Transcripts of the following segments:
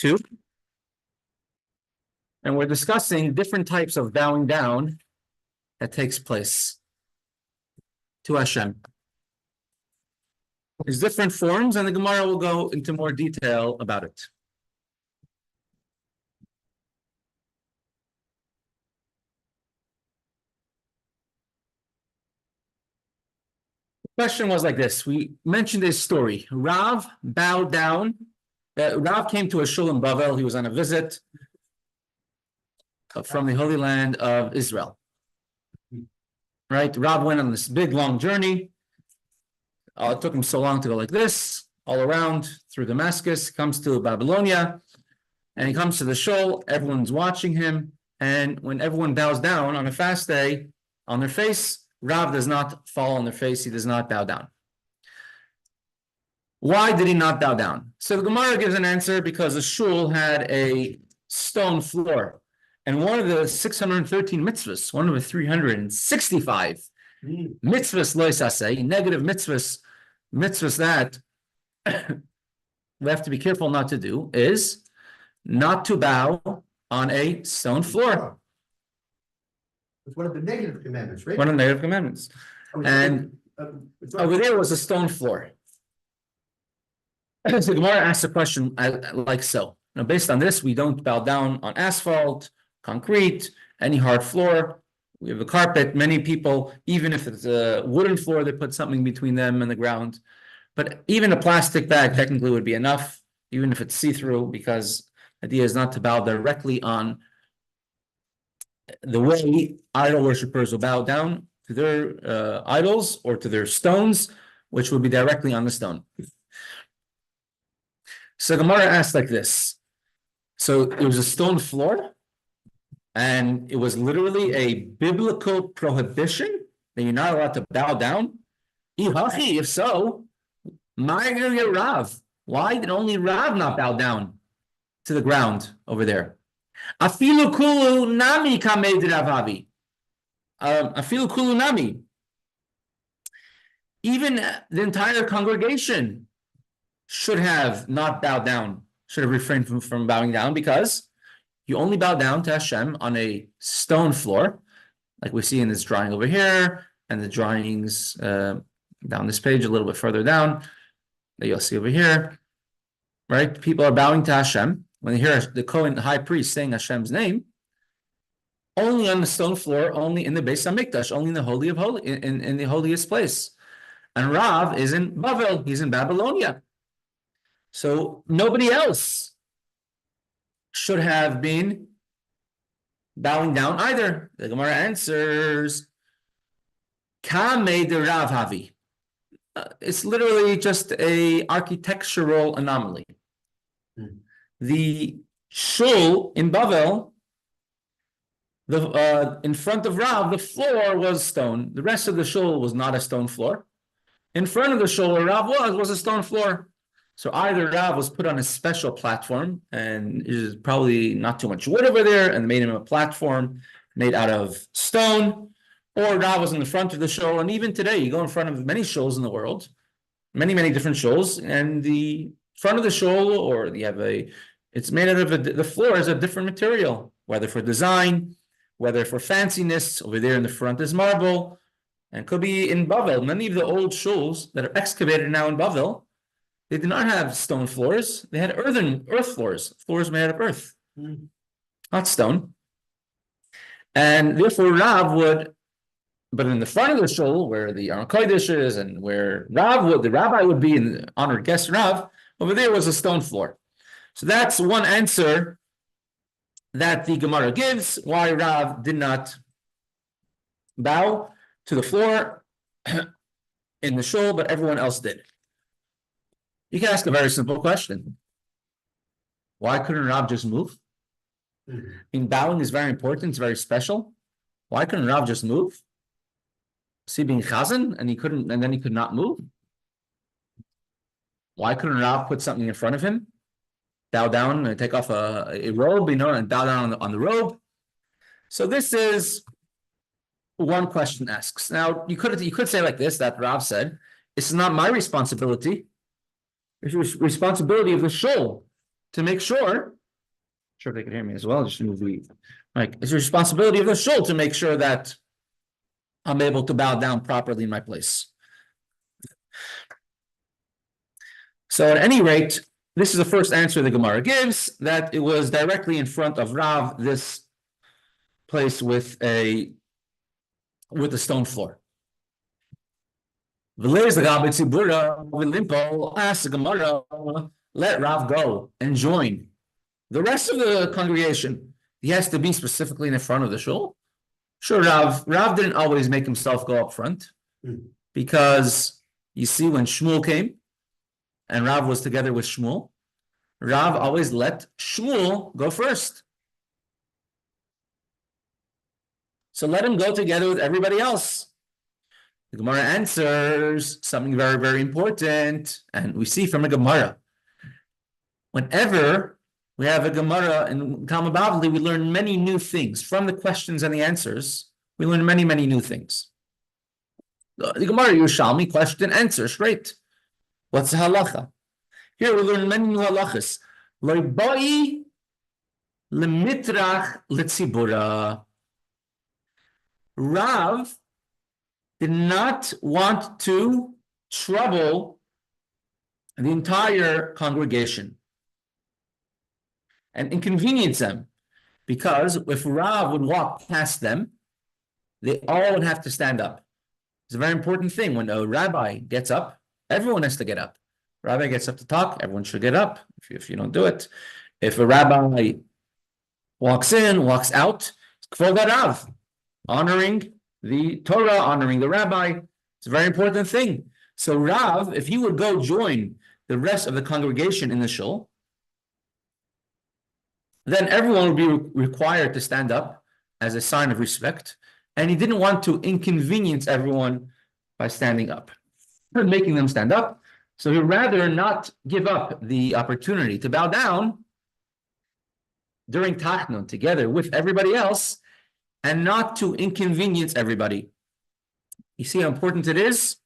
2. And we're discussing different types of bowing down that takes place to Hashem. There's different forms, and the Gemara will go into more detail about it. The question was like this. We mentioned this story. Rav bowed down. Rav came to a shul in Bavel. He was on a visit from the Holy Land of Israel. Right? Rav went on this big, long journey. It took him so long to go like this, all around through Damascus, comes to Babylonia, and he comes to the shul. Everyone's watching him. And when everyone bows down on a fast day on their face, Rav does not fall on their face. He does not bow down. Why did he not bow down? So the Gemara gives an answer because the shul had a stone floor. And one of the 613 mitzvahs, one of the 365 mitzvahs, lo yisaseh, negative mitzvahs that we have to be careful not to do, is not to bow on a stone floor. It's one of the negative commandments, right? One of the negative commandments. And over there was a stone floor. So Gemara asked a question like so. Now, based on this, we don't bow down on asphalt, concrete, any hard floor. We have a carpet. Many people, even if it's a wooden floor, they put something between them and the ground. But even a plastic bag technically would be enough, even if it's see-through, because the idea is not to bow directly on the way idol worshippers will bow down to their idols or to their stones, which would be directly on the stone. So Gemara asked like this. So there was a stone floor, and it was literally a biblical prohibition that you're not allowed to bow down. If so, Rav. Why did only Rav not bow down to the ground over there? Afilu kulu nami kamed Ravavi. Afilu kulu nami. Even the entire congregation should have not bowed down, should have refrained from bowing down, because you only bow down to Hashem on a stone floor, like we see in this drawing over here, and the drawings down this page a little bit further down that you'll see over here. Right? People are bowing to Hashem. When they hear the Kohen, the high priest, saying Hashem's name, only on the stone floor, only in the Beis HaMikdash, only in the Holy of Holy, in the holiest place. And Rav is in Bavel, he's in Babylonia. So nobody else should have been bowing down either. The Gemara answers, Kamei de Rav Havi. It's literally just a architectural anomaly. The shul in Bavel, in front of Rav, the floor was stone. The rest of the shul was not a stone floor. In front of the shul where Rav was a stone floor. So either Rav was put on a special platform, and there's probably not too much wood over there, and made him a platform made out of stone, or Rav was in the front of the shul. And even today, you go in front of many shuls in the world, many different shuls, and the front of the shul, or you have it's made out of the floor is a different material, whether for design, whether for fanciness. Over there in the front is marble, and could be in Bavel. Many of the old shuls that are excavated now in Bavel, they did not have stone floors. They had earth floors made out of earth, not stone. And therefore Rav would, but in the front of the shul, where the Aron Kodesh is, and where the rabbi would be, in honored guest Rav, over there was a stone floor. So that's one answer that the Gemara gives, why Rav did not bow to the floor in the shul, but everyone else did. You can ask a very simple question. Why couldn't Rav just move? Bowing is very important, it's very special. Why couldn't Rav just move? Was he being chazan and then he could not move? Why couldn't Rav put something in front of him? Bow down and take off a robe, and bow down on the robe. So this is one question asks. Now you could say like this, that Rav said, it's not my responsibility. It's the responsibility of the shul to make sure if they can hear me as well, just move the like it's the responsibility of the shul to make sure that I'm able to bow down properly in my place. So at any rate, this is the first answer the Gemara gives, that it was directly in front of Rav, this place with a stone floor. Ask the Gemara, let Rav go and join the rest of the congregation. He has to be specifically in the front of the shul. Sure, Rav didn't always make himself go up front, because you see when Shmuel came and Rav was together with Shmuel, Rav always let Shmuel go first. So let him go together with everybody else. The Gemara answers something very, very important, and we see from a Gemara. Whenever we have a Gemara in Talmud Bavli, we learn many new things. From the questions and the answers, we learn many, many new things. The Gemara Yerushalmi, question, answer, straight. What's the halacha? Here we learn many new halachas. Lo bai lemitrach letzibura. Rav did not want to trouble the entire congregation and inconvenience them, because if Rav would walk past them, they all would have to stand up. It's a very important thing. When a rabbi gets up, everyone has to get up. Rabbi gets up to talk, everyone should get up if you don't do it. If a rabbi walks in, walks out, it's Kvod Rav, honoring the Torah, honoring the rabbi. It's a very important thing. So Rav, if he would go join the rest of the congregation in the shul, then everyone would be required to stand up as a sign of respect, and he didn't want to inconvenience everyone by standing up, making them stand up. So he'd rather not give up the opportunity to bow down during Tachnun together with everybody else, and not to inconvenience everybody. You see how important it is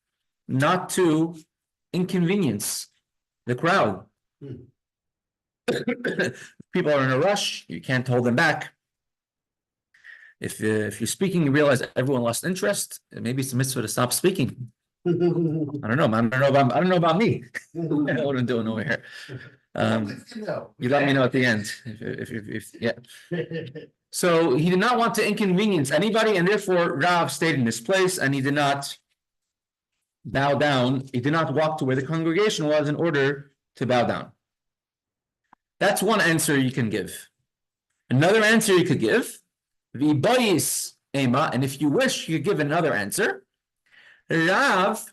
not to inconvenience the crowd. People are in a rush, you can't hold them back. If you're speaking, you realize everyone lost interest, maybe it's a mitzvah to stop speaking. I don't know, man. I don't know about me. I don't know what I'm doing over here. You let me know at the end. Yeah. So he did not want to inconvenience anybody, and therefore Rav stayed in this place, and he did not bow down. He did not walk to where the congregation was in order to bow down. That's one answer you can give. Another answer you could give, v'bayis ema, and if you wish, you could give another answer. Rav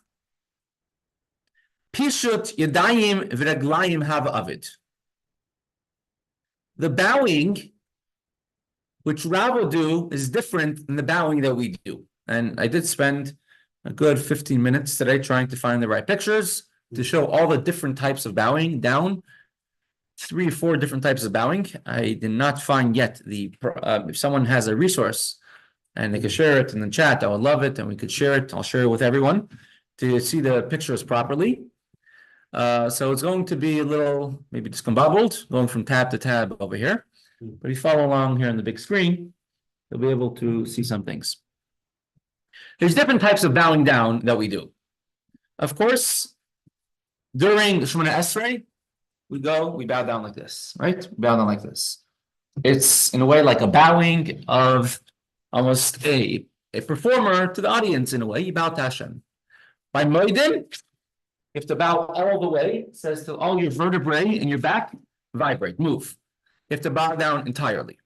pishut yadayim v'raglayim hava avid. The bowing which Rav will do is different than the bowing that we do. And I did spend a good 15 minutes today trying to find the right pictures to show all the different types of bowing down. 3 or 4 different types of bowing. I did not find yet if someone has a resource and they can share it in the chat, I would love it, and we could share it. I'll share it with everyone to see the pictures properly. So it's going to be a little maybe discombobbled, going from tab to tab over here. But if you follow along here on the big screen, you'll be able to see some things. There's different types of bowing down that we do. Of course, during the Shemona Esrei, we bow down like this, right? We bow down like this. It's in a way like a bowing of almost a performer to the audience in a way. You bow to Hashem. By Moedim, you have to bow all the way. It says to all your vertebrae in your back, vibrate, move. You have to bow down entirely.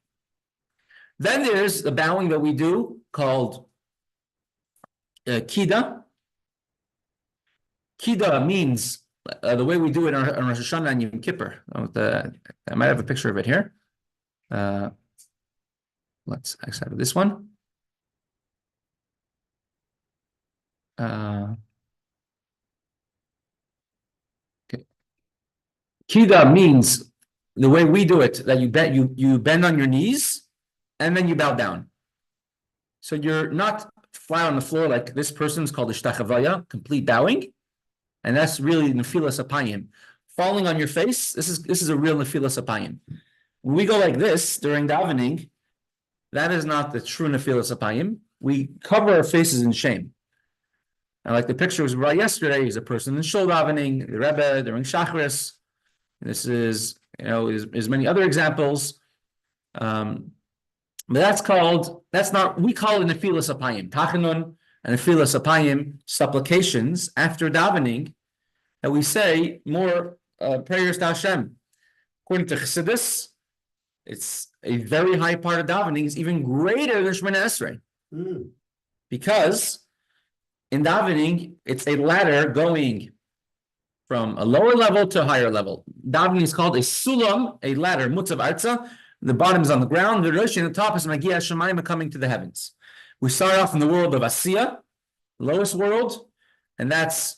Then there's the bowing that we do called Kida. Kida means the way we do it on Rosh Hashanah and Yom Kippur. I might have a picture of it here. Let's exit this one. Okay. Kida means the way we do it, that you bend on your knees and then you bow down. So you're not flat on the floor like this person's called the shtachavaya, complete bowing. And that's really nefilas apayim. falling on your face, this is a real Nefilas Apayim. When we go like this during davening, that is not the true Nefilas Apayim. We cover our faces in shame. And like the picture was brought yesterday, is a person in shul davening, the Rebbe during Shachris. This is, there's many other examples. But that's not, we call it Nefilas Apayim. Tachanun and Nefilas Apayim, supplications after davening, that we say more prayers to Hashem. According to Chassidus, it's a very high part of davening. It's even greater than Shemoneh Esrei. Because in davening, it's a ladder going from a lower level to a higher level. Davening is called a sulam, a ladder, mutzav arza. The bottom is on the ground. The rosh and the top is Magiya Shemayim, coming to the heavens. We start off in the world of Asiya, lowest world, and that's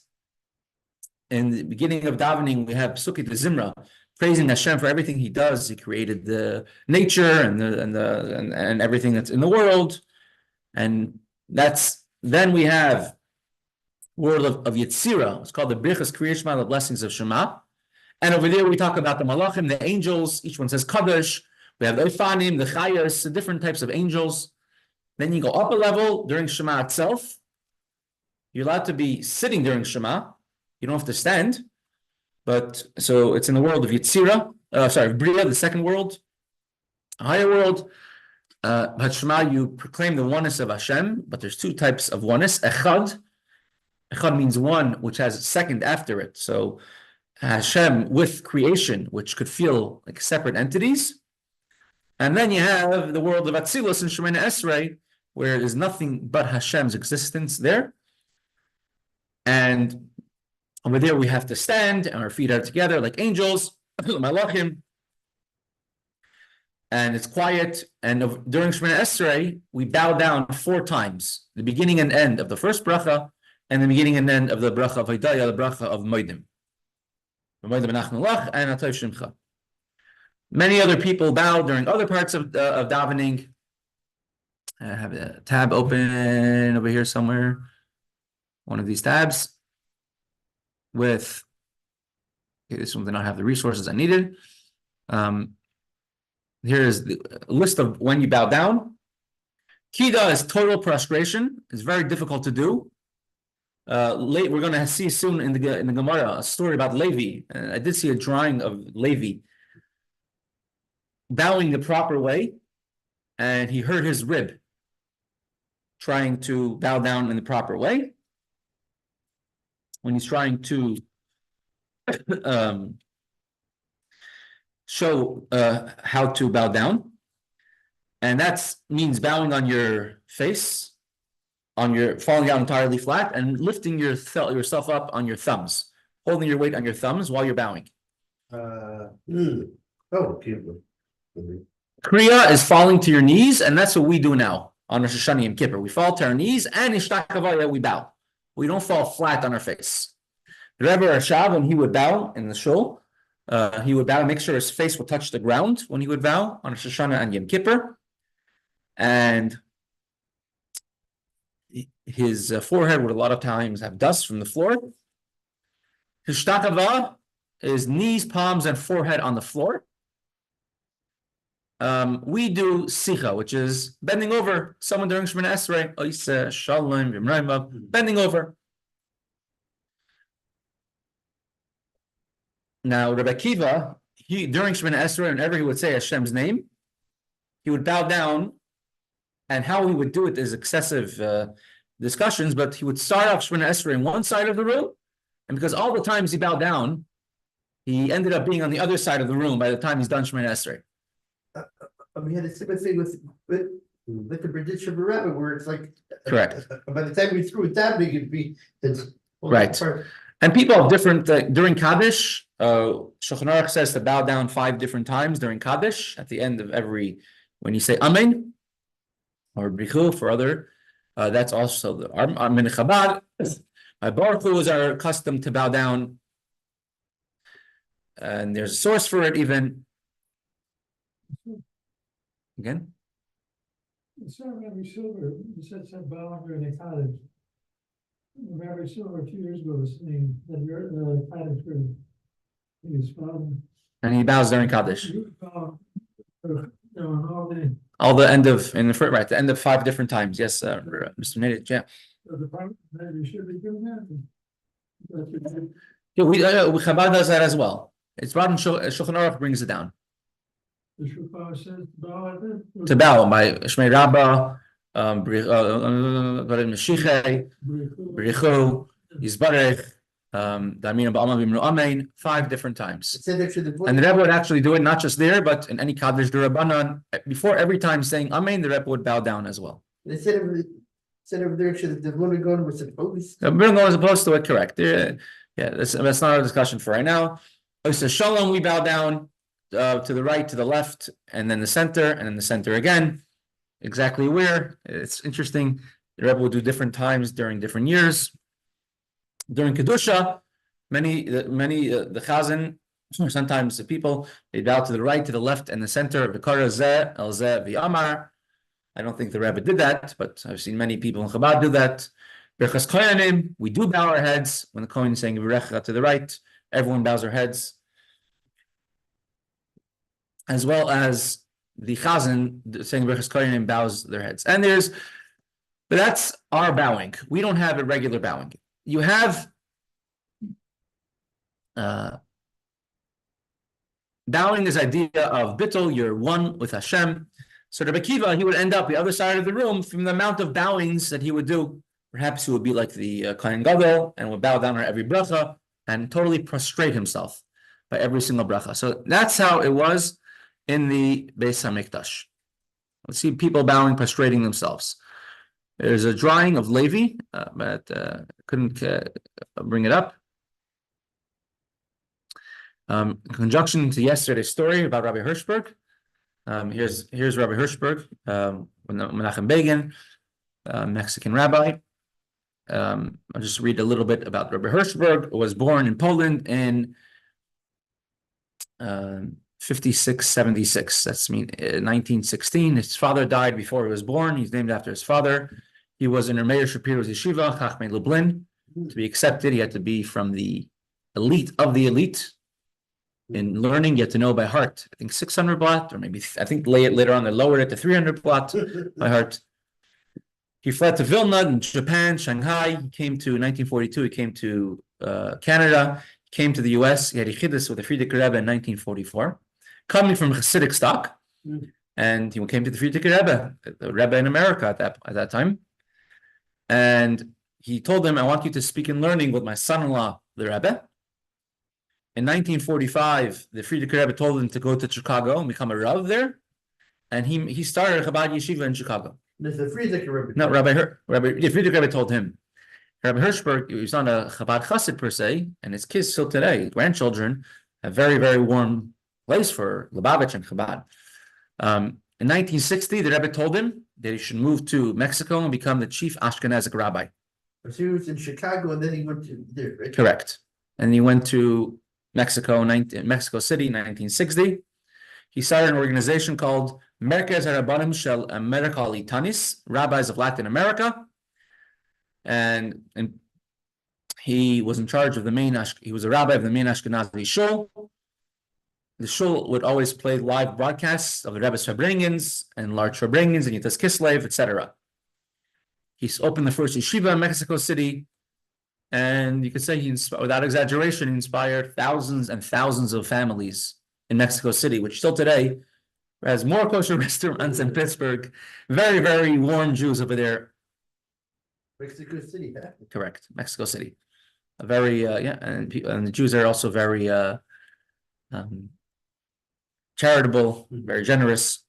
in the beginning of davening. We have Psuki de Zimra, praising Hashem for everything He does. He created the nature and everything that's in the world, and then we have world of Yetzirah. It's called the Birchas Kriyas Shema, the blessings of Shema. And over there we talk about the Malachim, the angels. Each one says Kadosh. We have the Ifanim, the Chayas, the different types of angels. Then you go up a level during Shema itself. You're allowed to be sitting during Shema. You don't have to stand. But so it's in the world of Yetzirah. Bria, the second world, a higher world. But Shema, you proclaim the oneness of Hashem. But there's two types of oneness. Echad. Echad means one, which has a second after it. So Hashem with creation, which could feel like separate entities. And then you have the world of Atzilus and Shemoneh Esrei, where there's nothing but Hashem's existence there. And over there we have to stand, and our feet are together like angels, Malachim. And it's quiet. And during Shemoneh Esrei, we bow down 4 times, the beginning and end of the first bracha, and the beginning and end of the bracha of Hidayah, the bracha of Moedim. And Atayv Shimcha. Many other people bow during other parts of davening. I have a tab open over here somewhere. One of these tabs with, this one did not have the resources I needed. Here is the list of when you bow down. Kida is total prostration. It's very difficult to do. We're going to see soon in the Gemara a story about Levi. I did see a drawing of Levi bowing the proper way, and he hurt his rib trying to bow down in the proper way. When he's trying to show how to bow down, and that means bowing on your face, falling down entirely flat, and lifting yourself up on your thumbs, holding your weight on your thumbs while you're bowing. Kriya is falling to your knees, and that's what we do now on Rosh Hashanah Yom Kippur. We fall to our knees, and Ishtachava, we bow. We don't fall flat on our face. The Rebbe Rashav, when he would bow in the shul, he would bow, make sure his face would touch the ground when he would bow on Rosh Hashanah and Yom Kippur, and his forehead would a lot of times have dust from the floor. His Ishtachava is knees, palms, and forehead on the floor. We do sicha, which is bending over. Someone during Shemoneh Esrei, bending over. Now, Rabbi Akiva, during Shemoneh Esrei, whenever he would say Hashem's name, he would bow down, and how he would do it is excessive discussions, but he would start off Shemoneh Esrei in one side of the room, and because all the times he bowed down, he ended up being on the other side of the room by the time he's done Shemoneh Esrei. We had a similar thing with the Berditch of Rebbe, where it's like, correct. By the time we threw it that big, it'd be right. And people have different during Kaddish. Shulchan Aruch says to bow down 5 different times during Kaddish at the end of every, when you say Amen or Brichu for other. That's also the Amen Chabad. Baruch Hu is our custom to bow down, and there's a source for it even. Again? Rabbi Silver, you said bow during the cottage. Rabbi Silver 2 years ago was saying that your cottage his father. And he bows during Kaddish. All the, All the end of, in the first, right, the end of 5 different times. Yes, Mr. Nate, yeah. the part, maybe should be doing that. Yeah, Chabad does that as well. It's brought in Shulchan Aruch brings it down. The Shofar says, bow at it. To bow by Shmei Rabbah, Meshiche, Berichu, Yisbarech, Damina Ba'alma Bimru Amen, 5 different times. It said actually the. And the Rebbe would actually do it not just there, but in any Kaddish D'Rabbanan. Before every time saying Amen, the Rebbe would bow down as well. They said over there actually that the Monagon was supposed. The Birngo is opposed to it, correct. Yeah, that's not our discussion for right now. So Shalom, we bow down to the right, to the left, and then the center, and then the center again. Exactly where? It's interesting. The Rebbe will do different times during different years. During Kedusha, the Chazan, sometimes the people, they bow to the right, to the left, and the center. V'kara zeh el zeh v'amar. I don't think the Rebbe did that, but I've seen many people in Chabad do that. Berachas Koyanim, we do bow our heads when the Kohen is saying V'recha to the right. Everyone bows their heads, as well as the Chazan saying Berachas Koyanim bows their heads. But that's our bowing. We don't have a regular bowing. You have bowing is idea of bittul, you're one with Hashem. So Rabbi Akiva, he would end up the other side of the room from the amount of bowings that he would do. Perhaps he would be like the Kohen Gadol and would bow down on every bracha and totally prostrate himself by every single bracha. So that's how it was in the Beis HaMikdash. Let's see people bowing, prostrating themselves. There's a drawing of Levi, but couldn't bring it up. In conjunction to yesterday's story about Rabbi Hirschberg, here's Rabbi Hirschberg, Menachem Begin, Mexican rabbi. I'll just read a little bit about Rabbi Hirschberg. Was born in Poland in 5676. That's 1916. His father died before he was born. He's named after his father. He was in Meir Shapiro's yeshiva, Chachmei Lublin. To be accepted, he had to be from the elite of the elite. In learning, you have to know by heart. I think 600 blot, or maybe I think later on they lowered it to 300 blot by heart. He fled to Vilna in Japan, Shanghai. He came to 1942. He came to Canada. He came to the U.S. He had a chiddush with the Frierdiker Rebbe in 1944, coming from Hasidic stock, and he came to the Frierdiker Rebbe, the Rebbe in America at that time, and he told him, "I want you to speak in learning with my son-in-law, the Rebbe." In 1945, the Frierdiker Rebbe told him to go to Chicago and become a Rav there, and he started a Chabad yeshiva in Chicago. There's the Frierdiker Rebbe. No, the Frierdiker Rebbe told him. Rabbi Hirschberg, he's not a Chabad Chassid per se, and his kids still today, grandchildren, a very, very warm place for Lubavitch and Chabad. In 1960, the Rebbe told him that he should move to Mexico and become the chief Ashkenazic rabbi. So he was in Chicago and then he went to there, right? Correct. And he went to Mexico City in 1960. He started an organization called Merkez HaRabbanim Shel America Litanis, Rabbis of Latin America. And he was in charge of he was a rabbi of the main Ashkenazi shul. The shul would always play live broadcasts of the Rebbe's Farbrengens and large Farbrengens and Yitas Kislev, etc. He's opened the first yeshiva in Mexico City, and you could say without exaggeration, he inspired thousands and thousands of families in Mexico City, which still today has more kosher restaurants in Pittsburgh. Very, very warm Jews over there. Mexico City, huh? Correct, Mexico City. A very and the Jews are also very charitable, very generous.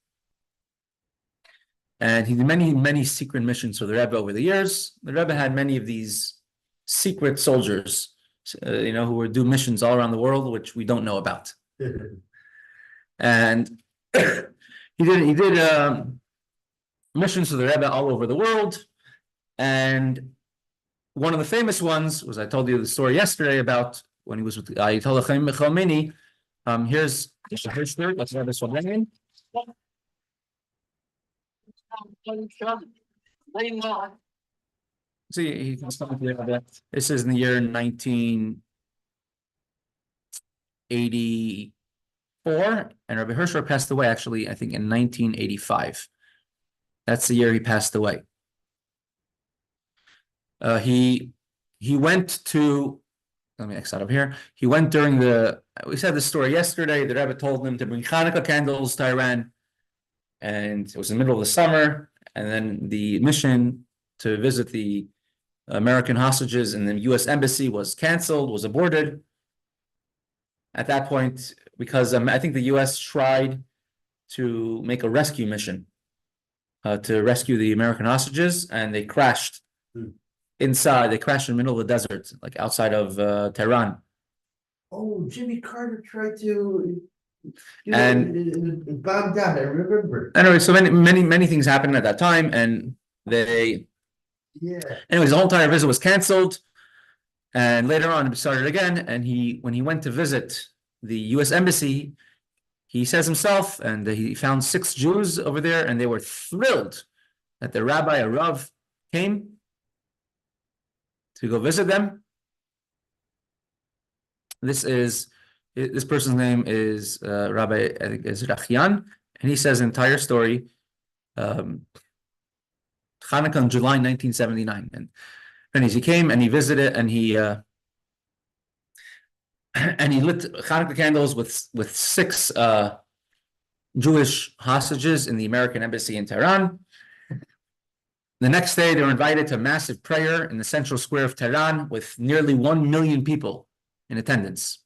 And he did many secret missions for the Rebbe over the years. The Rebbe had many of these secret soldiers, who would do missions all around the world, which we don't know about. And he did missions for the Rebbe all over the world. And one of the famous ones was, I told you the story yesterday about when he was with Ayatollah Khomeini. Here's Hirschberg. Let's have this one again. See, this is in the year 19. 1984, and Rabbi Hirschberg passed away actually, I think, in 1985. That's the year he passed away. He went to, let me X out of here. He went during we said the story yesterday. The Rebbe told him to bring Hanukkah candles to Iran, and it was in the middle of the summer. And then the mission to visit the American hostages in the U.S. embassy was canceled, was aborted. At that point, because I think the U.S. tried to make a rescue mission to rescue the American hostages, and they crashed inside. They crashed in the middle of the desert, like outside of Tehran. Oh, Jimmy Carter tried to. And in Baghdad, I remember. Anyway, so many things happened at that time, and they. Yeah. Anyways, the whole entire visit was canceled, and later on it started again. And when he went to visit the U.S. embassy, he says himself, and he found 6 Jews over there, and they were thrilled that the rabbi, a Rav, came to go visit them. This person's name is Rabbi, I think, is Rachian, and he says the entire story. Hanukkah in July 1979, and he came and he visited, and he lit Hanukkah candles with 6 Jewish hostages in the American embassy in Tehran. The next day, they were invited to a massive prayer in the central square of Tehran with nearly 1 million people in attendance.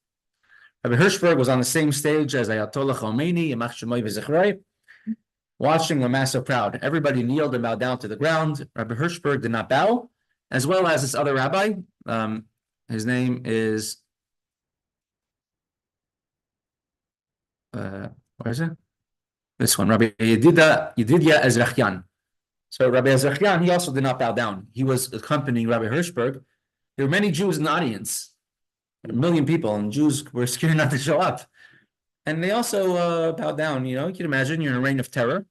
Rabbi Hirschberg was on the same stage as Ayatollah Khomeini, Yamach Shemoy V'Zichroi, watching a massive crowd. Everybody kneeled and bowed down to the ground. Rabbi Hirschberg did not bow, as well as this other rabbi. His name is, where is it? This one, Rabbi Yedidya Ezrachian. So Rabbi Ezrachian, he also did not bow down. He was accompanying Rabbi Hirschberg. There were many Jews in the audience, 1 million people, and Jews were scared not to show up. And they also bowed down. You can imagine you're in a reign of terror.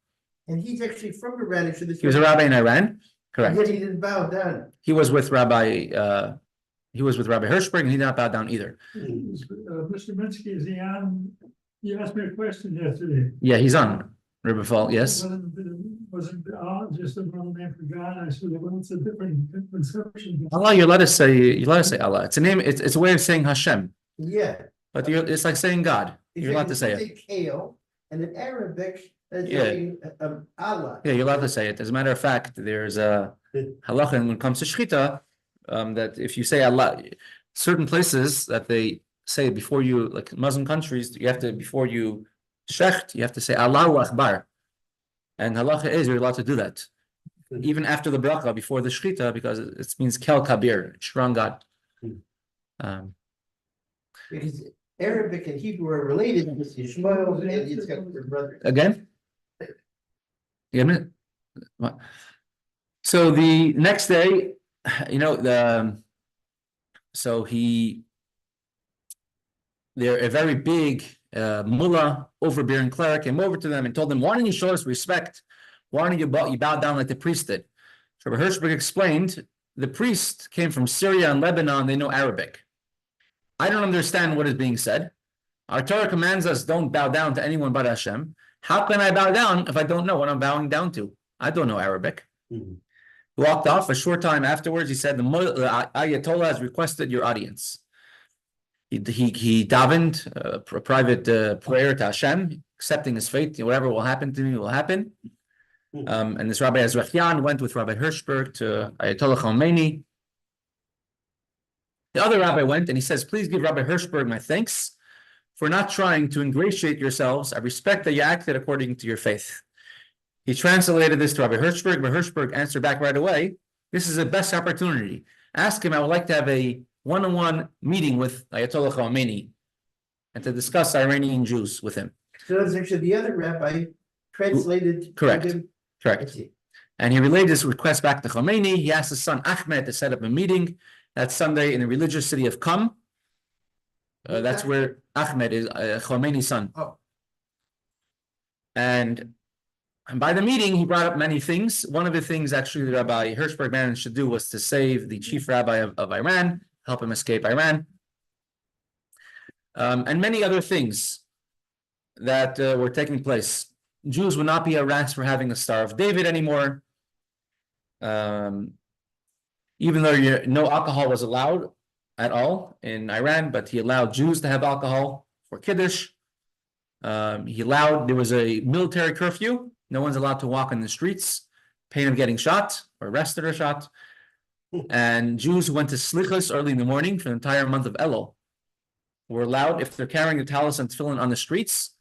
And he's actually from Iran. He was a rabbi in Iran, correct? Yet he didn't bow down. He was with Rabbi Hirschberg, and he did not bow down either. Mr. Minsky, is he on? You asked me a question yesterday. Yeah, he's on. Rabbi Fall, yes. Wasn't Allah just another name for God? I said, well, it's a different conception. Allah, you're allowed to say Allah. It's a name. It's a way of saying Hashem. Yeah. But it's like saying God. You're allowed to say it. Kale, and in Arabic, Yeah. Allah. Yeah, you're allowed to say it. As a matter of fact, there's a halacha when it comes to shechita, that if you say Allah, certain places that they say before you, like Muslim countries, you have to, before you shecht, you have to say Allahu Akbar. And halacha is you're allowed to do that. Even after the bracha, before the shechita, because it means kel kabir, strong God. Because Arabic and Hebrew are related because Ishmael and Yitzchak were brothers. Again? Yeah. So the next day, they're a very big mullah, overbearing cleric, came over to them and told them, why don't you show us respect? Why don't you bow down like the priest did? So Rabbi Hirschberg explained, the priest came from Syria and Lebanon, they know Arabic. I don't understand what is being said. Our Torah commands us, don't bow down to anyone but Hashem. How can I bow down if I don't know what I'm bowing down to? I don't know Arabic. He walked off. A short time afterwards, he said, the Ayatollah has requested your audience. He davened a private prayer to Hashem, accepting his fate. Whatever will happen to me will happen. And this Rabbi Ezrachian went with Rabbi Hirschberg to Ayatollah Khomeini. The other rabbi went and he says, please give Rabbi Hirschberg my thanks for not trying to ingratiate yourselves. I respect that you acted according to your faith. He translated this to Rabbi Hirschberg. Rabbi Hirschberg answered back right away, this is the best opportunity. Ask him, I would like to have a one-on-one meeting with Ayatollah Khomeini and to discuss Iranian Jews with him. So that's actually the other rabbi translated. Correct. Him. Correct. And he relayed this request back to Khomeini. He asked his son Ahmed to set up a meeting that Sunday in the religious city of Qom. That's where Ahmed is, Khomeini's son. Oh. And by the meeting, he brought up many things. One of the things actually that Rabbi Hirschberg managed to do was to save the chief rabbi of Iran, help him escape Iran. and many other things that were taking place. Jews would not be harassed for having a Star of David anymore. Even though no alcohol was allowed at all in Iran, but he allowed Jews to have alcohol for Kiddush. There was a military curfew. No one's allowed to walk in the streets, pain of getting shot or arrested or shot. And Jews who went to Slichos early in the morning for the entire month of Elul were allowed, if they're carrying the talis and tefillin on the streets,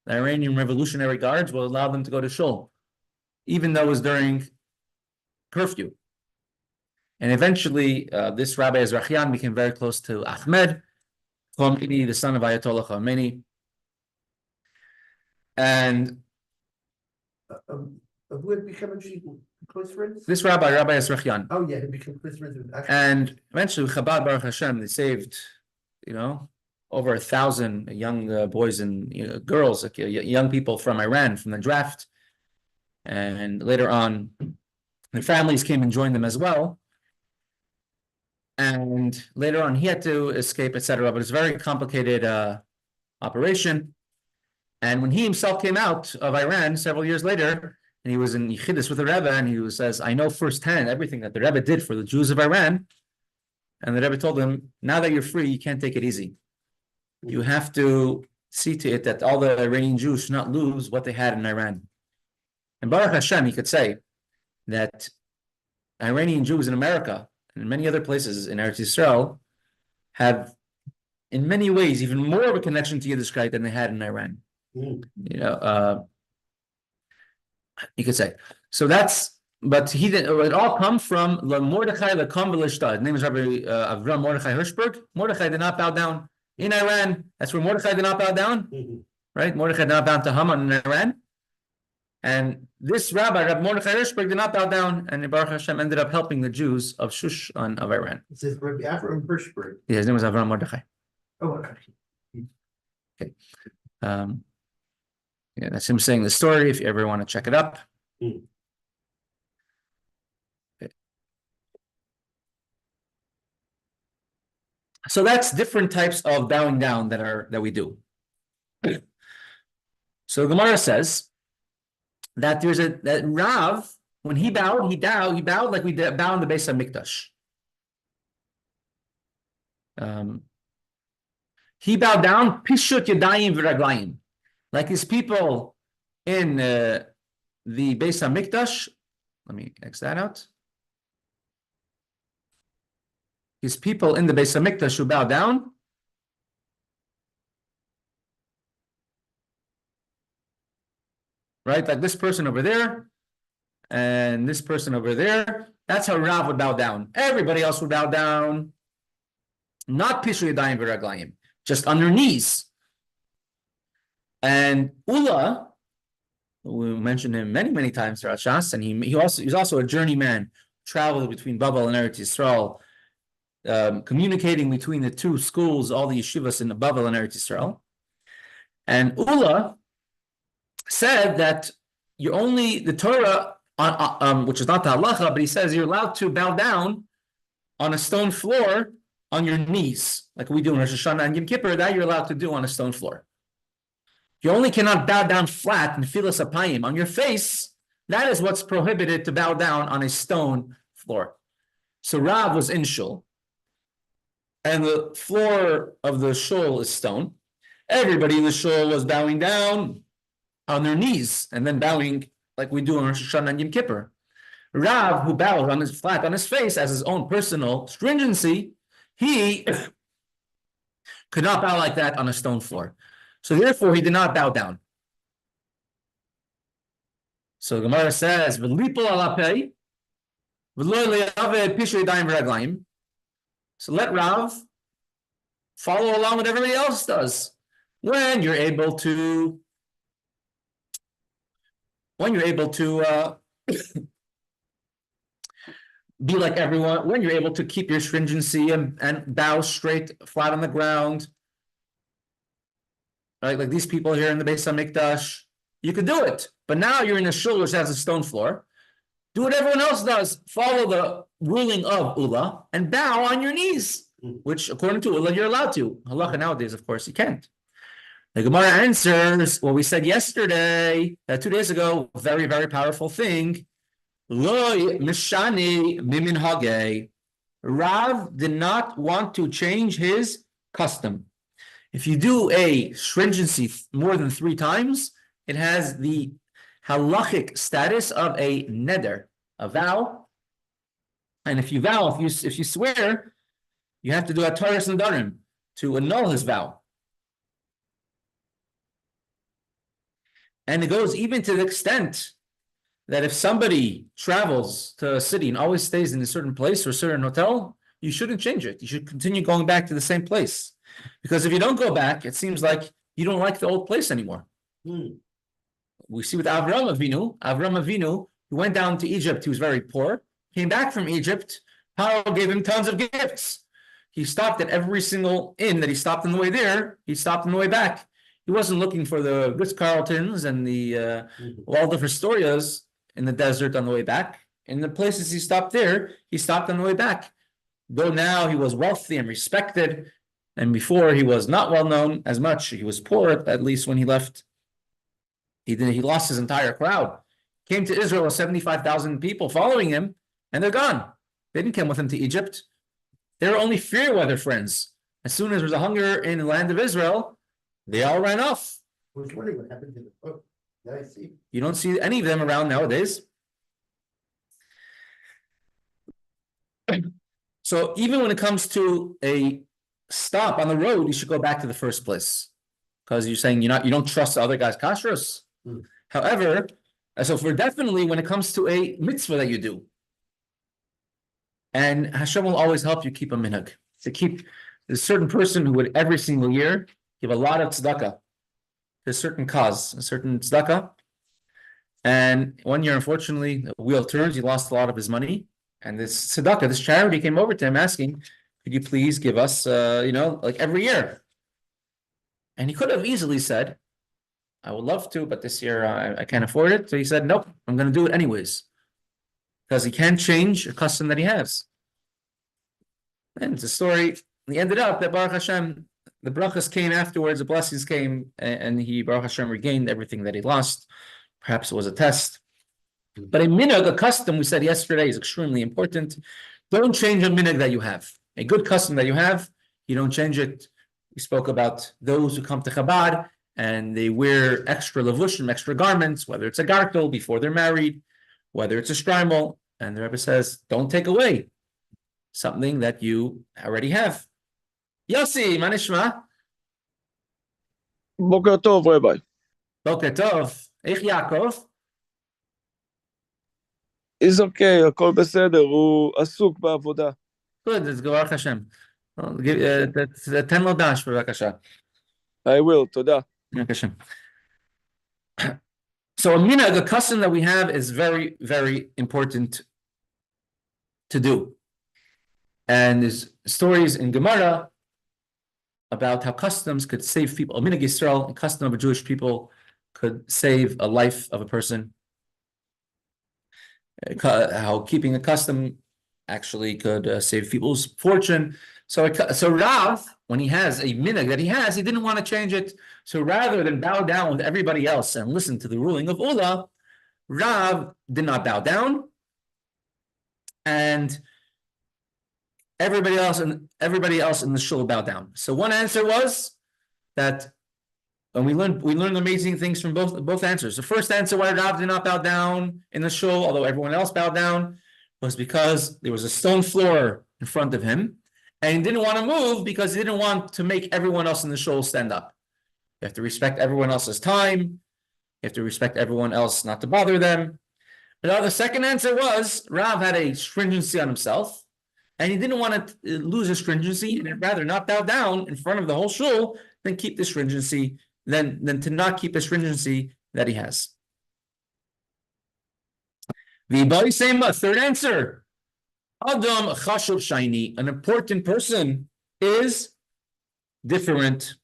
the Iranian Revolutionary Guards will allow them to go to shul, even though it was during curfew. And eventually, this Rabbi Ezrachian became very close to Ahmed Khomeini, the son of Ayatollah Khomeini. And who had become close friends? This Rabbi Ezrachian. Oh yeah, he became close friends with Ahmed. And eventually, Chabad, Baruch Hashem, they saved, over 1,000 young boys and girls, young people from Iran, from the draft. And later on, their families came and joined them as well. And later on, he had to escape, etc. But it's a very complicated operation. And when he himself came out of Iran several years later, and he was in Yechidus with the Rebbe, and he says, I know firsthand everything that the Rebbe did for the Jews of Iran. And the Rebbe told him, now that you're free, you can't take it easy. You have to see to it that all the Iranian Jews should not lose what they had in Iran. And Baruch Hashem, he could say that Iranian Jews in America and many other places in Eretz Yisrael have, in many ways, even more of a connection to Yiddishkeit than they had in Iran. You could say. So but it all comes from Mordechai Lekam V'Lishta. His name is Rabbi Avram Mordechai Hirschberg. Mordechai did not bow down in Iran. That's where Mordechai did not bow down, right? Mordechai did not bow to Haman in Iran. And this Rabbi Mordechai Hirschberg, did not bow down, and Baruch Hashem ended up helping the Jews of Shushan of Iran. It says Rabbi Avram Hirschberg. Yeah, his name was Avram Mordechai. Oh, okay. Okay. That's him saying the story, if you ever want to check it up. Okay. So that's different types of bowing down that we do. So Gemara says that that Rav, when he bowed like we bow in the Beis HaMikdash. He bowed down, Pishut Yadayim V'Raglayim, like his people in the Beis HaMikdash. Let me X that out. His people in the Beis HaMikdash who bow down. Right, like this person over there, and this person over there. That's how Rav would bow down. Everybody else would bow down, not Pishu Yadayim V'Raglayim, just on their knees. And Ula, we mentioned him many, many times throughout Shas, and he's also a journeyman, traveled between Babel and Eretz Yisrael, communicating between the two schools, all the yeshivas in the Babel and Eretz Yisrael. And Ula said that the Torah, which is not the halacha, but he says you're allowed to bow down on a stone floor on your knees, like we do in Rosh Hashanah and Yom Kippur. That you're allowed to do on a stone floor. You only cannot bow down flat in Filas Apayim on your face. That is what's prohibited, to bow down on a stone floor. So Rav was in shul, and the floor of the shul is stone. Everybody in the shul was bowing down on their knees, and then bowing like we do in Rosh Hashanah and Yom Kippur. Rav, who bows on his flat on his face as his own personal stringency, he could not bow like that on a stone floor. So therefore, he did not bow down. So Gemara says, so let Rav follow along with everybody else does. When you're able to be like everyone, when you're able to keep your stringency and bow straight, flat on the ground, right? Like these people here in the Beis HaMikdash, you could do it. But now you're in a shul which has a stone floor. Do what everyone else does. Follow the ruling of Ula and bow on your knees. which according to Allah, you're allowed to. Halacha nowadays, of course, you can't. The Gemara answers what we said yesterday, 2 days ago, very, very powerful thing. Loi mishani miminhage. Rav did not want to change his custom. If you do a stringency more than 3 times, it has the halachic status of a neder, a vow. And if you vow, if you swear, you have to do a Torah Nedarim to annul his vow. And it goes even to the extent that if somebody travels to a city and always stays in a certain place or a certain hotel, you shouldn't change it. You should continue going back to the same place. Because if you don't go back, it seems like you don't like the old place anymore. We see with Avram Avinu, he went down to Egypt, he was very poor, came back from Egypt, Paro gave him tons of gifts. He stopped at every single inn that he stopped on the way there, he stopped on the way back. He wasn't looking for the Ritz-Carltons and the Waldorf Astorias in the desert on the way back. In the places he stopped there, he stopped on the way back. Though now he was wealthy and respected, and before he was not well known as much, he was poor, at least when he left. He lost his entire crowd. Came to Israel with 75,000 people following him, and they're gone. They didn't come with him to Egypt. They were only fair weather friends. As soon as there was a hunger in the land of Israel, they all ran off. I was wondering what happened to the book. Did I see? You don't see any of them around nowadays. So even when it comes to a stop on the road, you should go back to the first place. Because you're saying you don't trust the other guy's kashrus. However, so for definitely when it comes to a mitzvah that you do, and Hashem will always help you keep a minhag. To keep a certain person who would every single year give a lot of tzedakah to a certain cause, a certain tzedakah. And one year, unfortunately, the wheel turns, he lost a lot of his money. And this tzedakah, this charity came over to him asking, could you please give us, like every year? And he could have easily said, I would love to, but this year I can't afford it. So he said, nope, I'm going to do it anyways. Because he can't change a custom that he has. And it's a story. He ended up that Baruch Hashem, the brachas came afterwards, the blessings came, and he, Baruch Hashem, regained everything that he lost. Perhaps it was a test. But a minhag, a custom, we said yesterday, is extremely important. Don't change a minhag that you have. A good custom that you have, you don't change it. We spoke about those who come to Chabad and they wear extra levushim, extra garments, whether it's a gartel before they're married, whether it's a shtreimel, and the Rebbe says, don't take away something that you already have. Yossi, manishma. בוקר טוב, רבי. Boker tov. Eich Yaakov. It's okay, הכל בסדר, הוא עסוק בעבודה. Good, it's Baruch Hashem. תן לו דש, בבקשה. I will, תודה. בבקשה. So a minhag, a custom that we have is very, very important to do. And there's stories in Gemara about how customs could save people. A minhag Yisrael, a custom of a Jewish people, could save a life of a person. How keeping a custom actually could save people's fortune. So Rav, when he has a minhag that he has, he didn't want to change it. So rather than bow down with everybody else and listen to the ruling of Ula, Rav did not bow down, and everybody else in the shul bowed down. So one answer was that, and we learned amazing things from both answers. The first answer why Rav did not bow down in the shul, although everyone else bowed down, was because there was a stone floor in front of him, and he didn't want to move because he didn't want to make everyone else in the shul stand up. You have to respect everyone else's time. You have to respect everyone else not to bother them. But the second answer was Rav had a stringency on himself, and he didn't want to lose his stringency, and he'd rather not bow down in front of the whole shul than keep the stringency, than to not keep the stringency that he has. The third answer. Adam chashuv shayni, an important person is different.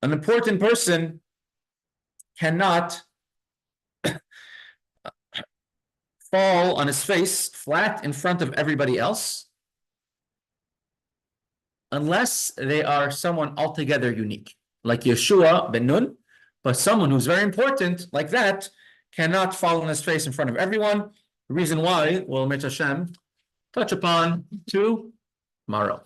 An important person cannot fall on his face flat in front of everybody else unless they are someone altogether unique, like Yeshua ben Nun, but someone who's very important, like that, cannot fall on his face in front of everyone. The reason why, we'll Mit Hashem touch upon tomorrow.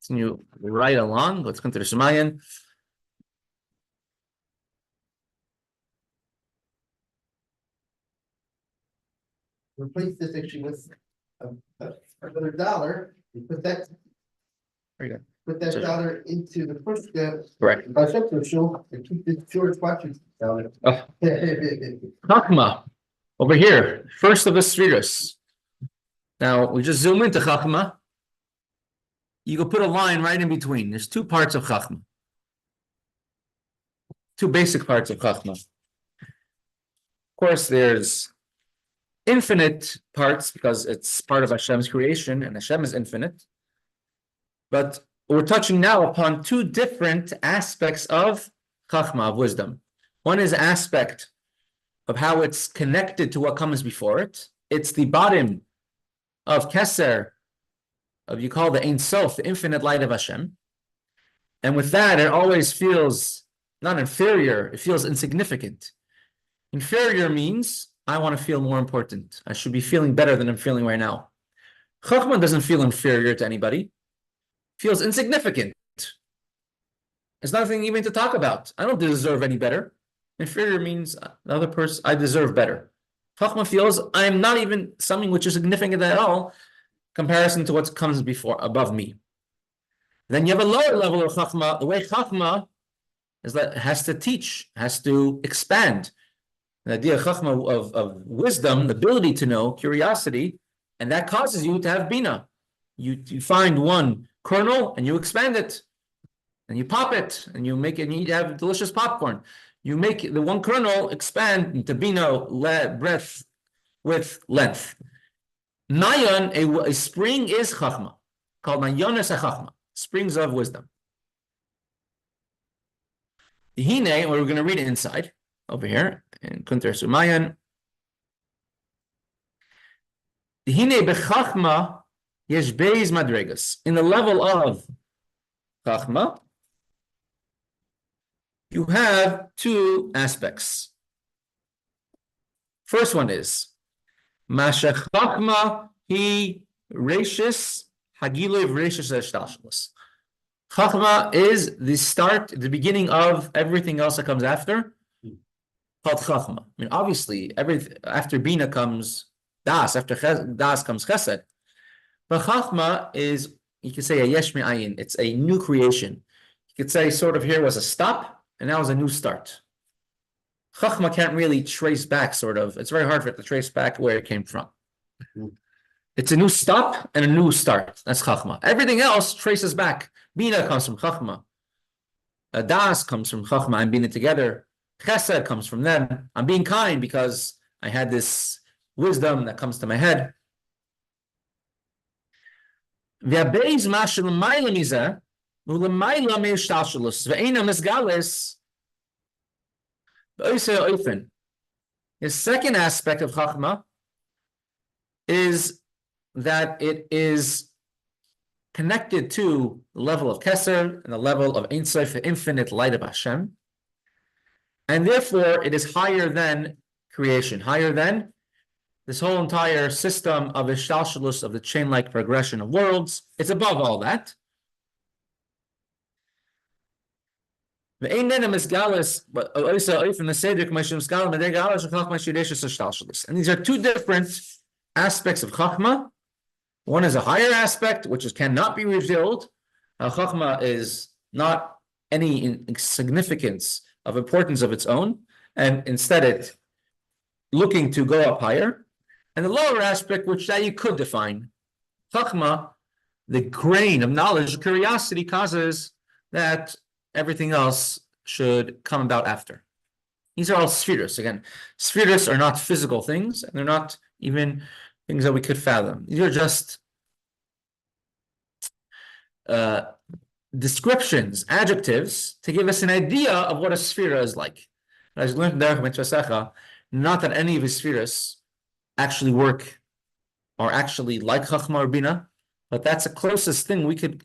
Continue right along. Let's come to the Umayyon. Replace this actually with another dollar, and put that. Very good. Put that So- dollar into the first, Correct. and keep the George watches down. Oh. Chachma, over here, first of the spheres. Now, we just zoom into Chachma. You can put a line right in between. There's two parts of Chachma. Two basic parts of Chachma. Of course, there's infinite parts because it's part of Hashem's creation and Hashem is infinite. But we're touching now upon two different aspects of Chachma, of wisdom. One is aspect of how it's connected to what comes before it. It's the bottom of Keser, of you call the Ein Sof, the infinite light of Hashem. And with that, it always feels not inferior, it feels insignificant. Inferior means I want to feel more important. I should be feeling better than I'm feeling right now. Chachma doesn't feel inferior to anybody. Feels insignificant. It's nothing even to talk about. I don't deserve any better. Inferior means the other person, I deserve better. Chachma feels I'm not even something which is significant at all, comparison to what comes before, above me. Then you have a lower level of Chachma. The way Chachma is that it has to teach, has to expand. The idea of Chachma, of wisdom, the ability to know, curiosity, and that causes you to have Bina. You find one kernel and you expand it, and you pop it, and you make it, and you have delicious popcorn. You make the one kernel expand into Bina, breadth, width, length. Nayan, a spring is Chachma, called Nayonis Chachma, springs of wisdom. Hine, we're going to read it inside, over here, in Kuntres Umayyon. Hine bechachma yesh beis madregas. In the level of Chachma, you have two aspects. First one is Mashech Chachma hi reishis hagiluv reishis eshtalshalos. Chachma is the start, the beginning of everything else that comes after. Called Chachma. I mean, obviously, after Bina comes Das, after Das comes Chesed. But Chachma is, you could say, a Yesh Me'ayin. It's a new creation. You could say, sort of, here was a stop, and now is a new start. Chachma can't really trace back, sort of. It's very hard for it to trace back where it came from. It's a new stop and a new start. That's Chachma. Everything else traces back. Bina comes from Chachma. Das comes from Chachma and Bina together. Chesed comes from them. I'm being kind because I had this wisdom that comes to my head. His second aspect of Chachma is that it is connected to the level of Keser and the level of Ein Sof, the infinite light of Hashem. And therefore, it is higher than creation, higher than this whole entire system of Ishtalshalus, of the chain-like progression of worlds. It's above all that. And these are two different aspects of Chachma. One is a higher aspect, which cannot be revealed. Chachma is not any significance of importance of its own, and instead it looking to go up higher. And the lower aspect, which that you could define, Chachma, the grain of knowledge, curiosity causes that everything else should come about after. These are all spheres. Again, spheres are not physical things, and they're not even things that we could fathom. These are just descriptions, adjectives, to give us an idea of what a sphere is like. As we learned in Derech Mitzvah, not that any of his spheres actually work are actually like Chachma or Bina, but that's the closest thing we could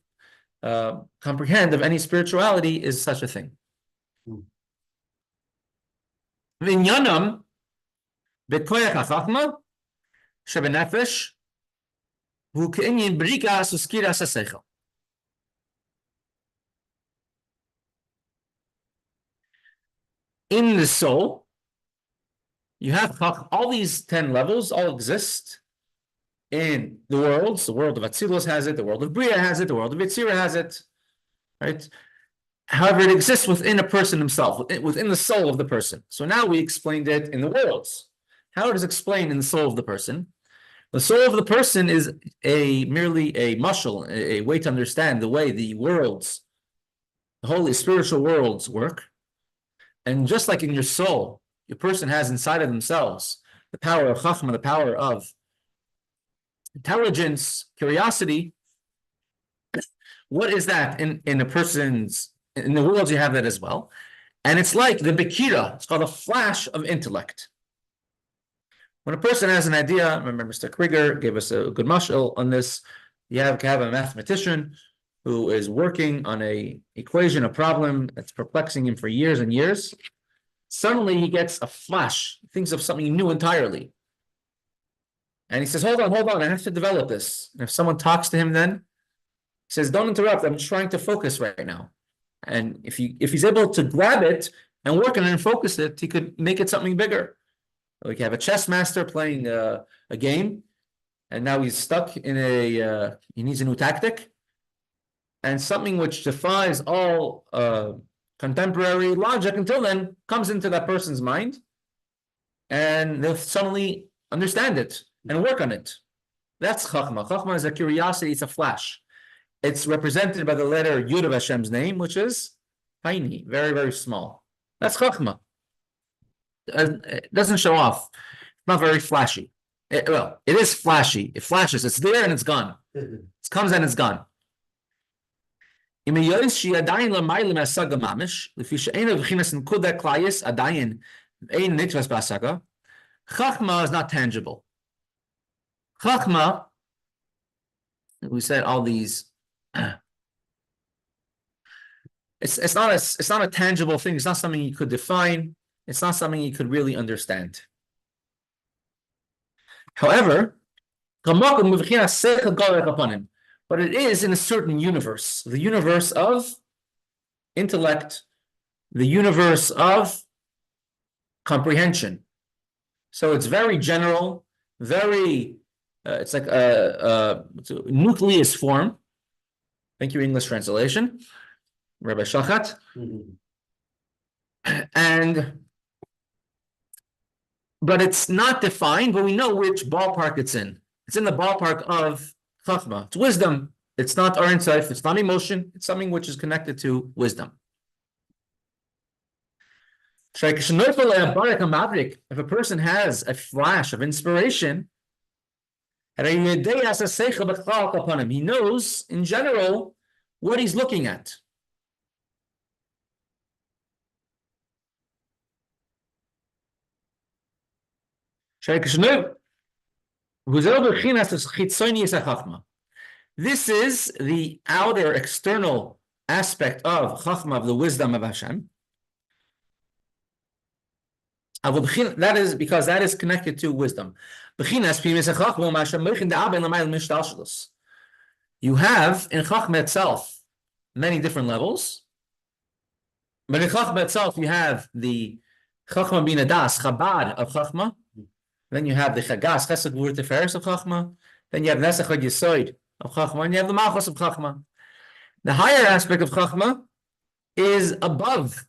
comprehend of any spirituality is such a thing. Vinyanam b'koyach hachachma shebenefesh hu ke'inyin b'rikas uskiras haseichel. In the soul, you have all these 10 levels all exist in the worlds. The world of Atzilus has it, the world of Bria has it, the world of Yetzirah has it, right? However, it exists within a person himself, within the soul of the person. So now we explained it in the worlds. How it is explained in the soul of the person. The soul of the person is merely a mashal, a way to understand the way the worlds, the holy spiritual worlds work. And just like in your soul, your person has inside of themselves the power of chachma, the power of intelligence, curiosity. What is that in the worlds? You have that as well, and it's like the bekira. It's called a flash of intellect. When a person has an idea, remember Mr. Krieger gave us a good mashal on this. You have to have a mathematician who is working on a equation, a problem that's perplexing him for years and years. Suddenly he gets a flash, he thinks of something new entirely. And he says, hold on, I have to develop this. And if someone talks to him then, he says, don't interrupt, I'm trying to focus right now. And if he's able to grab it and work on it and focus it, he could make it something bigger. Like you have a chess master playing a game, and now he's stuck in he needs a new tactic. And something which defies all contemporary logic until then comes into that person's mind, and they'll suddenly understand it and work on it. That's Chachma. Chachma is a curiosity, it's a flash. It's represented by the letter Yud of Hashem's name, which is tiny, very, very small. That's Chachma. It doesn't show off. It's not very flashy. It is flashy. It flashes. It's there and it's gone. It comes and it's gone. Chachma is not tangible. Chachma, we said all these. It's not a tangible thing. It's not something you could define. It's not something you could really understand. However, but it is in a certain universe, the universe of intellect, the universe of comprehension. So it's very general, very, it's like a nucleus form. Thank you, English translation, Rabbi Shachat. But it's not defined, but we know which ballpark it's in. It's in the ballpark of Chachma. It's wisdom. It's not our insight. It's not emotion. It's something which is connected to wisdom. If a person has a flash of inspiration, he knows in general what he's looking at. This is the outer external aspect of Chachma, of the wisdom of Hashem. That is because that is connected to wisdom. You have in Chachma itself many different levels. But in Chachma itself, you have the Chachma Bina Das, Chabad of Chachma. Then you have the Chagas, Chesed Gvur Tiferes of Chachma. Then you have Nesach Yesoid of Chachma, and you have the Malchus of Chachma. The higher aspect of Chachma is above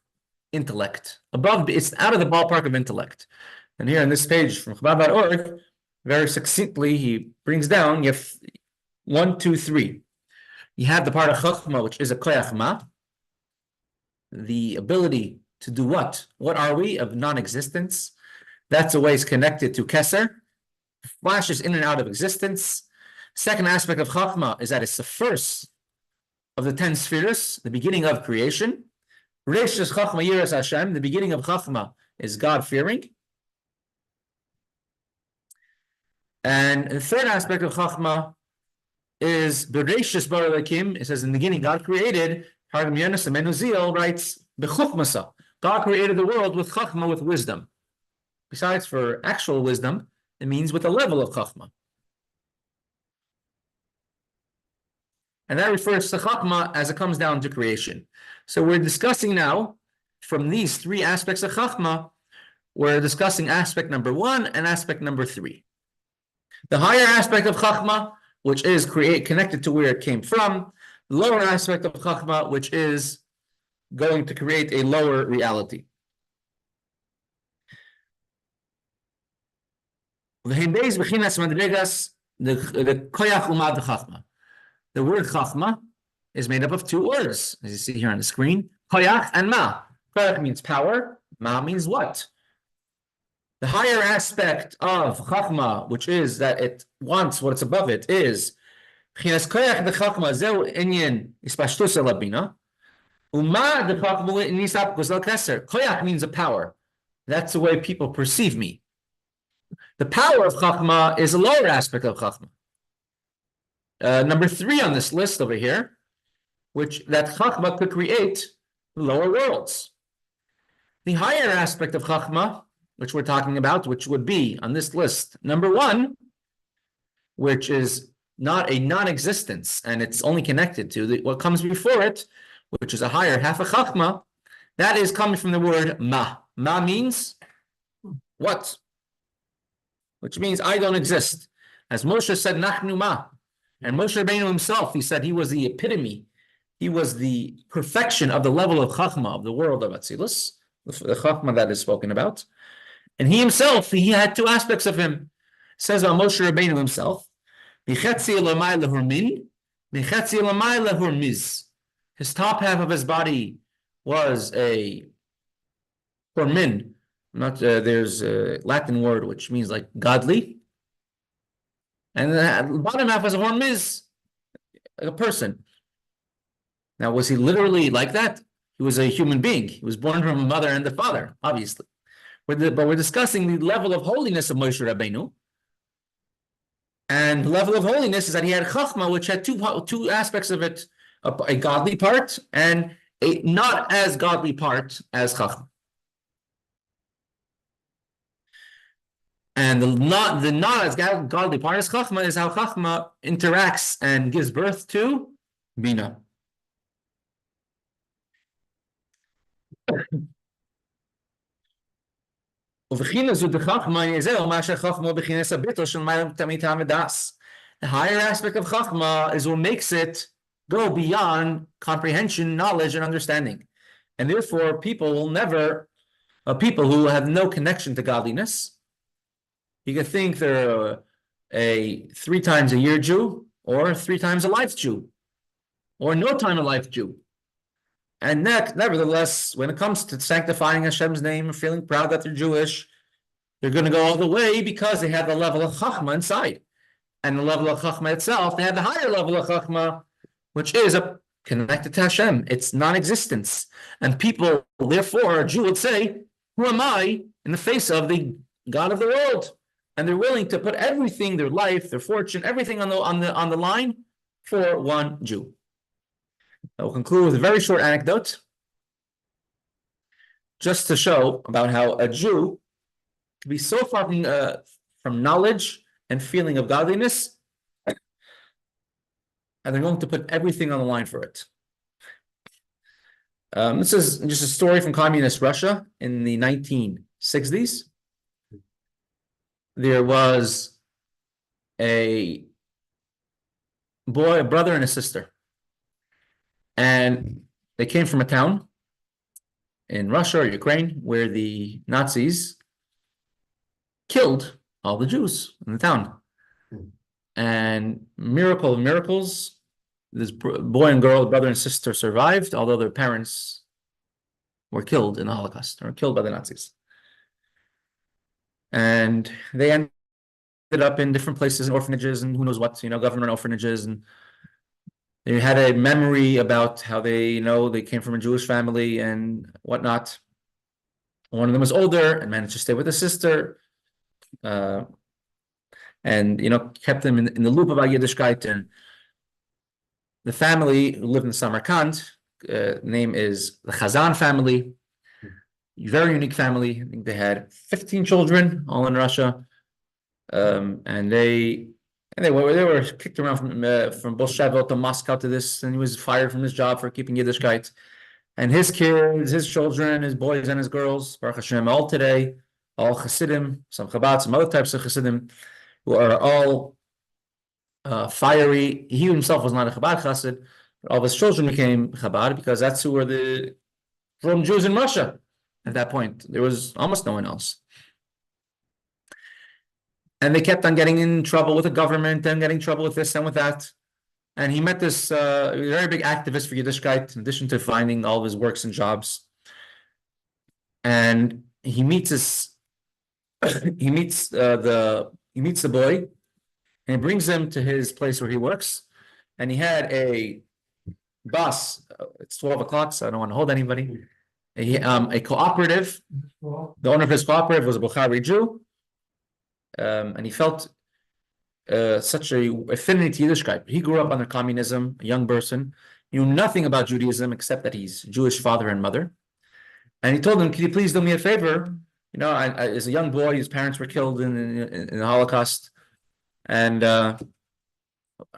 intellect. It's out of the ballpark of intellect. And here on this page from Chabad.org, very succinctly, he brings down, you have 1, 2, 3. You have the part of Chachma, which is a Koyach Ma, the ability to do what? What are we? Of non-existence. That's always connected to Keser. Flashes in and out of existence. Second aspect of Chachma is that it's the first of the 10 spheres, the beginning of creation. Reishis Chachma Yiras Hashem, the beginning of Chachma is God-fearing. And the third aspect of Chachma is Bereshis bara Elokim. It says in the beginning, God created. Hargam Yonas Amenuziel writes, B'chuchmasa. God created the world with Chachma, with wisdom. Besides for actual wisdom, it means with a level of Chachma. And that refers to Chachma as it comes down to creation. So we're discussing now, from these three aspects of Chachma, we're discussing aspect number 1 and aspect number 3. The higher aspect of Chachma, which is connected to where it came from. The lower aspect of Chachma, which is going to create a lower reality. The word Chachma is made up of two words, as you see here on the screen. Koyach and Ma. Koyach means power. Ma means what? The higher aspect of Chachma, which is that it wants what's above it, is Koyach de Chachma zeu inyan ispashtus elabina. Uma de Chachma nisap gusel keser. Koyach means a power. That's the way people perceive me. The power of Chachma is a lower aspect of Chachma. Number 3 on this list over here, which that Chachma could create lower worlds. The higher aspect of Chachma, which we're talking about, which would be on this list, number 1, which is not a non-existence, and it's only connected to what comes before it, which is a higher half of Chachma, that is coming from the word Ma. Ma means what? Which means I don't exist. As Moshe said, Nachnu Ma. And Moshe Rabbeinu himself, he said he was the epitome, he was the perfection of the level of Chachma, of the world of Atzilus, the Chachma that is spoken about. And he himself, he had two aspects of him. It says about Moshe Rabbeinu himself, his top half of his body was a hormin. There's a Latin word which means like godly. And the bottom half was a hormiz, like a person. Now, was he literally like that? He was a human being. He was born from a mother and the father, obviously. But we're discussing the level of holiness of Moshe Rabbeinu. And the level of holiness is that he had Chachma, which had two aspects of it, a godly part and a not as godly part as Chachma. And the not as godly part as Chachma is how Chachma interacts and gives birth to Bina. The higher aspect of Chachma is what makes it go beyond comprehension, knowledge, and understanding. And therefore, people who have no connection to godliness, you can think they're a 3 times a year Jew, or 3 times a life Jew, or no time a life Jew. And nevertheless, when it comes to sanctifying Hashem's name and feeling proud that they're Jewish, they're going to go all the way because they have the level of Chachma inside. And the level of Chachma itself, they have the higher level of Chachma, which is connected to Hashem. It's non-existence. And people, therefore, a Jew would say, who am I in the face of the God of the world? And they're willing to put everything, their life, their fortune, everything on the line for one Jew. I will conclude with a very short anecdote, just to show about how a Jew can be so far from knowledge and feeling of godliness, and they're going to put everything on the line for it. This is just a story from communist Russia in the 1960s. There was a brother and a sister. And they came from a town in Russia or Ukraine where the Nazis killed all the Jews in the town. And miracle of miracles, this boy and girl, brother and sister survived, although their parents were killed in the Holocaust, or killed by the Nazis. And they ended up in different places, in orphanages and who knows what, government orphanages. And they had a memory about how they came from a Jewish family and whatnot. One of them was older and managed to stay with the sister. and kept him in the loop about Yiddishkeit. And the family who lived in Samarkand, name is the Chazan family, very unique family. I think they had 15 children, all in Russia, and they were kicked around from Bolshevik to Moscow to this, and he was fired from his job for keeping Yiddishkeit. And his kids, his children, his boys and his girls, Baruch Hashem, all today, all Hasidim, some Chabad, some other types of Hasidim, who are all fiery. He himself was not a Chabad Chassid, but all of his children became Chabad because that's who were the from Jews in Russia at that point. There was almost no one else. And they kept on getting in trouble with the government and getting trouble with this and with that. And he met this very big activist for Yiddishkeit, in addition to finding all of his works and jobs. And he meets the boy, and he brings him to his place where he works. And he had a boss. It's 12 o'clock, so I don't want to hold anybody. A cooperative. The owner of his cooperative was a Bukhari Jew, and he felt such a affinity to Yiddishkeit. He grew up under communism, a young person. He knew nothing about Judaism except that he's Jewish father and mother. And he told him, "Can you please do me a favor? As a young boy, his parents were killed in the Holocaust, and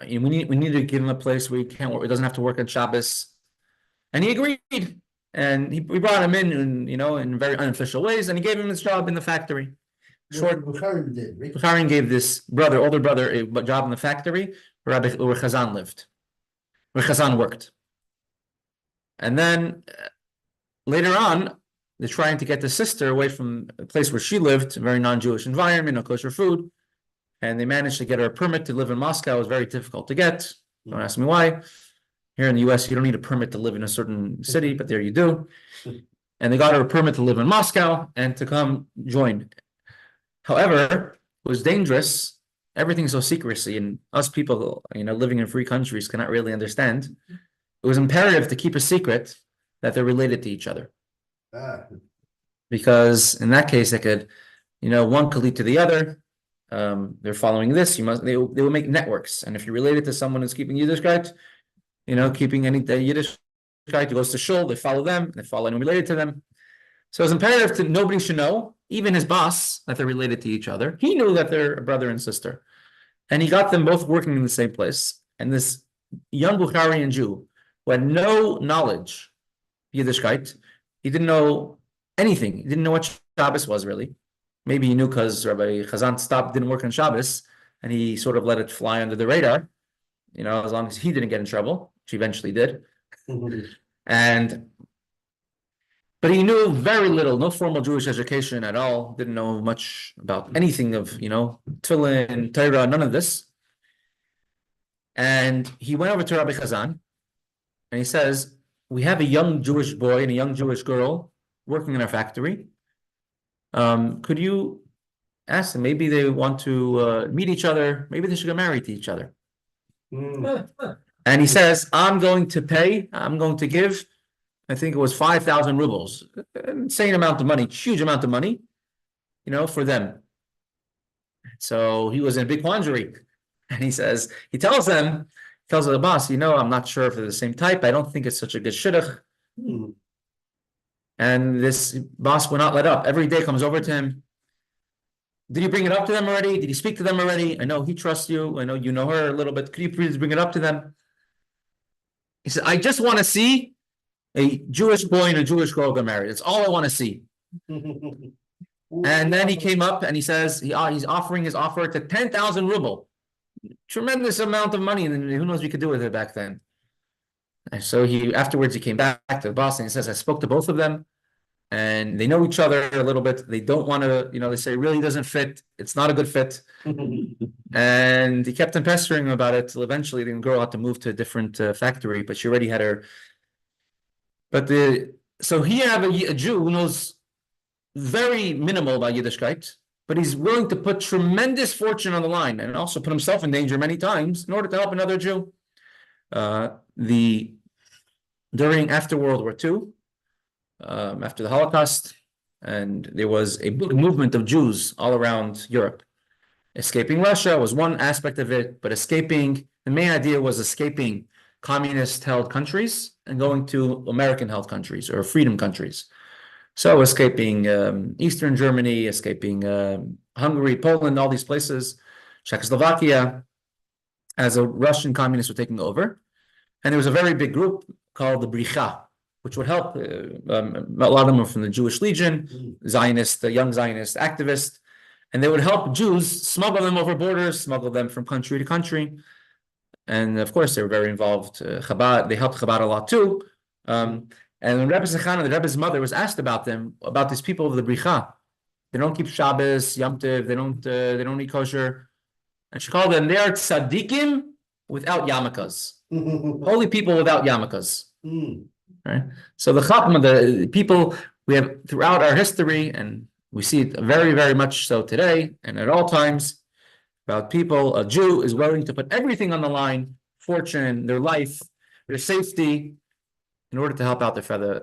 we need to give him a place where he doesn't have to work on Shabbos." And he agreed, and we brought him in very unofficial ways, and he gave him his job in the factory. Bukharin did, right? Bukharin gave this older brother, a job in the factory where Chazan lived, where Chazan worked. And then later on, they're trying to get the sister away from a place where she lived, a very non-Jewish environment, no kosher food. And they managed to get her a permit to live in Moscow. It was very difficult to get. Don't ask me why. Here in the US, you don't need a permit to live in a certain city, but there you do. And they got her a permit to live in Moscow and to come join. However, it was dangerous. Everything's so secrecy, and us people, living in free countries cannot really understand. It was imperative to keep a secret that they're related to each other. Because in that case, they could, one could lead to the other. They're following this. They will make networks, and if you're related to someone who's keeping Yiddishkeit, keeping any Yiddishkeit, who goes to shul, they follow them. They follow anyone related to them. So it's imperative to nobody should know, even his boss, that they're related to each other. He knew that they're a brother and sister, and he got them both working in the same place. And this young Bukharian Jew who had no knowledge Yiddishkeit, he didn't know anything. He didn't know what Shabbos was really. Maybe he knew because Rabbi Chazan didn't work on Shabbos, and he sort of let it fly under the radar, as long as he didn't get in trouble, which he eventually did. But he knew very little, no formal Jewish education at all, didn't know much about anything of, Tefillin, Torah, none of this. And he went over to Rabbi Chazan, and he says, "We have a young Jewish boy and a young Jewish girl working in our factory. Could you ask them, maybe they want to meet each other, maybe they should get married to each other." And he says, I'm going to give, I think it was 5,000 rubles, insane amount of money, huge amount of money, for them. So he was in a big quandary. And he tells the boss, I'm not sure if they're the same type. I don't think it's such a good shidduch. And this boss will not let up. Every day comes over to him. Did you bring it up to them already? Did you speak to them already? I know he trusts you. I know you know her a little bit. Could you please bring it up to them? He said, I just want to see a Jewish boy and a Jewish girl get married. That's all I want to see. And then he came up and he says he's offering his offer to 10,000 ruble. Tremendous amount of money. And who knows what you could do with it back then. And so afterwards he came back to the boss and he says, I spoke to both of them and they know each other a little bit. They don't want to, they say it really doesn't fit. It's not a good fit. And he kept on pestering him about it till eventually the girl had to move to a different factory, but she already had her. So here I have a Jew who knows very minimal about Yiddishkeit, but he's willing to put tremendous fortune on the line and also put himself in danger many times in order to help another Jew. After World War II, after the Holocaust, and there was a big movement of Jews all around Europe. Escaping Russia was one aspect of it, but the main idea was escaping communist-held countries and going to American-held countries or freedom countries. So escaping Eastern Germany, escaping Hungary, Poland, all these places, Czechoslovakia, as the Russian communists were taking over. And there was a very big group called the Bricha, which would help. A lot of them were from the Jewish Legion, Zionist, young Zionist activists, and they would help Jews smuggle them over borders, smuggle them from country to country. And of course, they were very involved. Chabad, they helped Chabad a lot too. And when Rebbe Zechana, the Rebbe's mother, was asked about these people of the Bricha, they don't keep Shabbos, Yom Tov, they don't eat kosher, and she called them, they are tzaddikim without yarmulkes, holy people without yarmulkes. Right. So the Chachma, the people we have throughout our history, and we see it very, very much so today, and at all times, about people. A Jew is willing to put everything on the line, fortune, their life, their safety, in order to help out their fellow